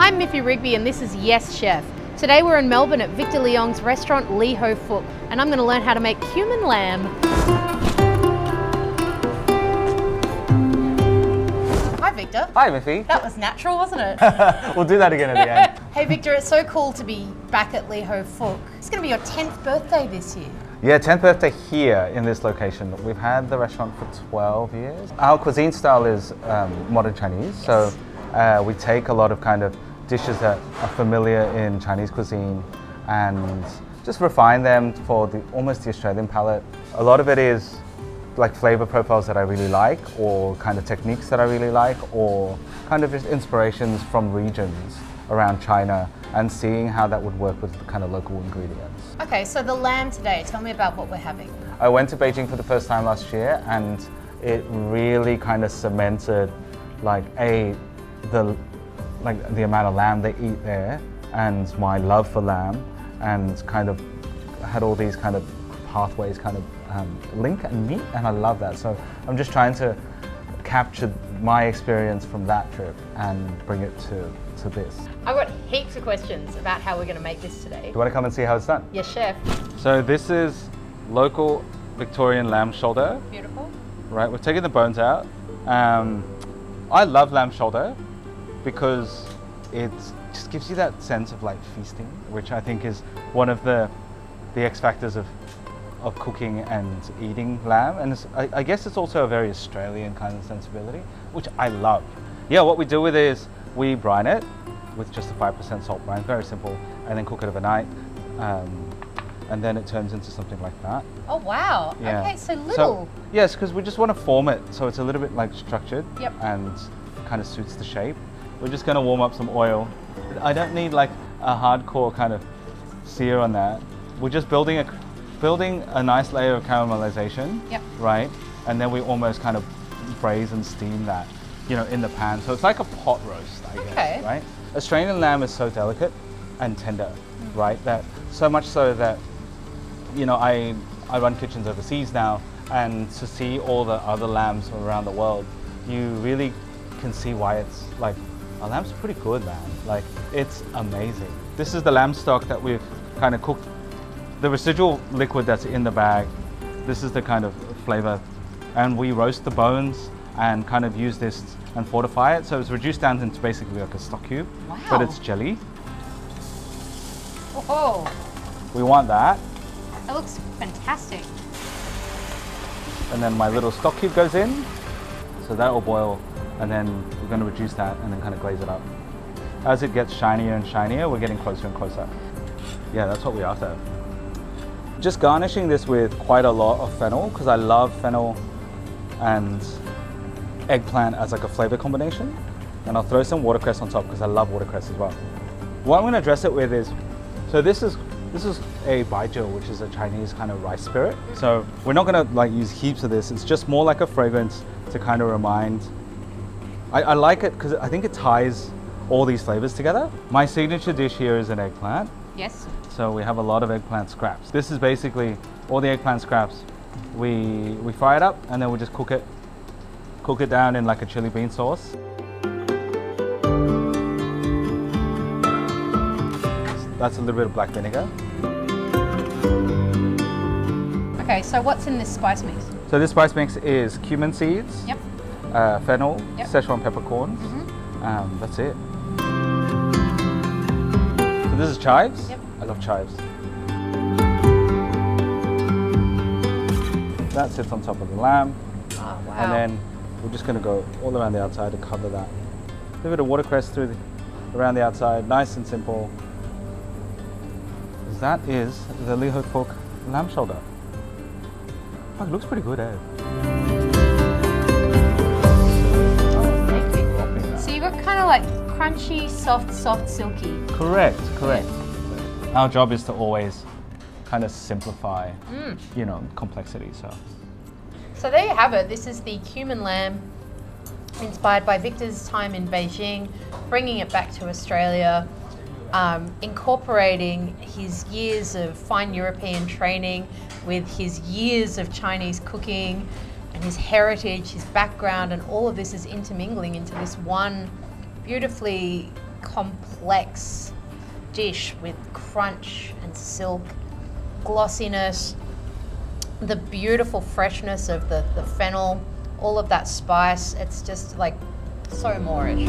I'm Miffy Rigby and this is Yes Chef. Today we're in Melbourne at Victor Liong's restaurant Lee Ho Fook and I'm going to learn how to make cumin lamb. Hi Victor. Hi Miffy. That was natural, wasn't it? We'll do that again at the end. Hey Victor, it's so cool to be back at Leho Fuk. It's going to be your 10th birthday this year. Yeah, 10th birthday here in this location. We've had the restaurant for 12 years. Our cuisine style is modern Chinese, so we take a lot of kind of dishes that are familiar in Chinese cuisine and just refine them for almost the Australian palate. A lot of it is like flavor profiles that I really like, or kind of techniques that I really like, or kind of just inspirations from regions around China and seeing how that would work with the kind of local ingredients. Okay, so the lamb today, tell me about what we're having. I went to Beijing for the first time last year and it really kind of cemented the amount of lamb they eat there and my love for lamb, and kind of had all these kind of pathways kind of link and meet, and I love that. So I'm just trying to capture my experience from that trip and bring it to this. I've got heaps of questions about how we're going to make this today. Do you want to come and see how it's done? Yes, chef. So this is local Victorian lamb shoulder. Beautiful. Right, we're taking the bones out. I love lamb shoulder because it just gives you that sense of like feasting, which I think is one of the X factors of cooking and eating lamb. And I guess it's also a very Australian kind of sensibility, which I love. Yeah, what we do with it is we brine it with just a 5% salt brine, very simple, and then cook it overnight. And then it turns into something like that. Oh wow, yeah. Okay, so little. Yes, because we just want to form it so it's a little bit like structured. Yep. And kind of suits the shape. We're just going to warm up some oil. I don't need like a hardcore kind of sear on that. We're just building a nice layer of caramelization. Yep. Right, and then we almost kind of braise and steam that, in the pan. So it's like a pot roast, I guess. Right. Australian lamb is so delicate and tender, right? That so much so that, I run kitchens overseas now, and to see all the other lambs from around the world, you really can see why it's like, our lamb's pretty good, man. Like, it's amazing. This is the lamb stock that we've kind of cooked. The residual liquid that's in the bag, this is the kind of flavor. And we roast the bones and kind of use this and fortify it. So it's reduced down into basically like a stock cube, but it's jelly. Oh, we want that. that looks fantastic. And then my little stock cube goes in. So that will boil, and then we're going to reduce that and then kind of glaze it up. As it gets shinier and shinier, we're getting closer and closer. Yeah, that's what we are after. Just garnishing this with quite a lot of fennel, because I love fennel and eggplant as like a flavor combination. And I'll throw some watercress on top because I love watercress as well. What I'm going to dress it with is, so this is a baijiu, which is a Chinese kind of rice spirit. So we're not going to like use heaps of this. It's just more like a fragrance to kind of remind. I like it because I think it ties all these flavors together. My signature dish here is an eggplant. Yes. So we have a lot of eggplant scraps. This is basically all the eggplant scraps. We fry it up and then we just cook it down in like a chili bean sauce. That's a little bit of black vinegar. Okay, so what's in this spice mix? So this spice mix is cumin seeds, Yep. Fennel, Yep. Szechuan peppercorns. That's it. So this is chives. Yep. I love chives. That sits on top of the lamb. Oh, wow. And then we're just going to go all around the outside to cover that. A little bit of watercress around the outside, nice and simple. That is the Leho Fuk lamb shoulder. Oh, it looks pretty good, eh? Oh, thank you. So you got kind of like crunchy, soft, silky. Correct. Our job is to always kind of simplify, complexity. So there you have it. This is the cumin lamb, inspired by Victor's time in Beijing, bringing it back to Australia, incorporating his years of fine European training with his years of Chinese cooking and his heritage, his background, and all of this is intermingling into this one beautifully complex dish with crunch and silk, glossiness, the beautiful freshness of the fennel, all of that spice. It's just like so Moorish.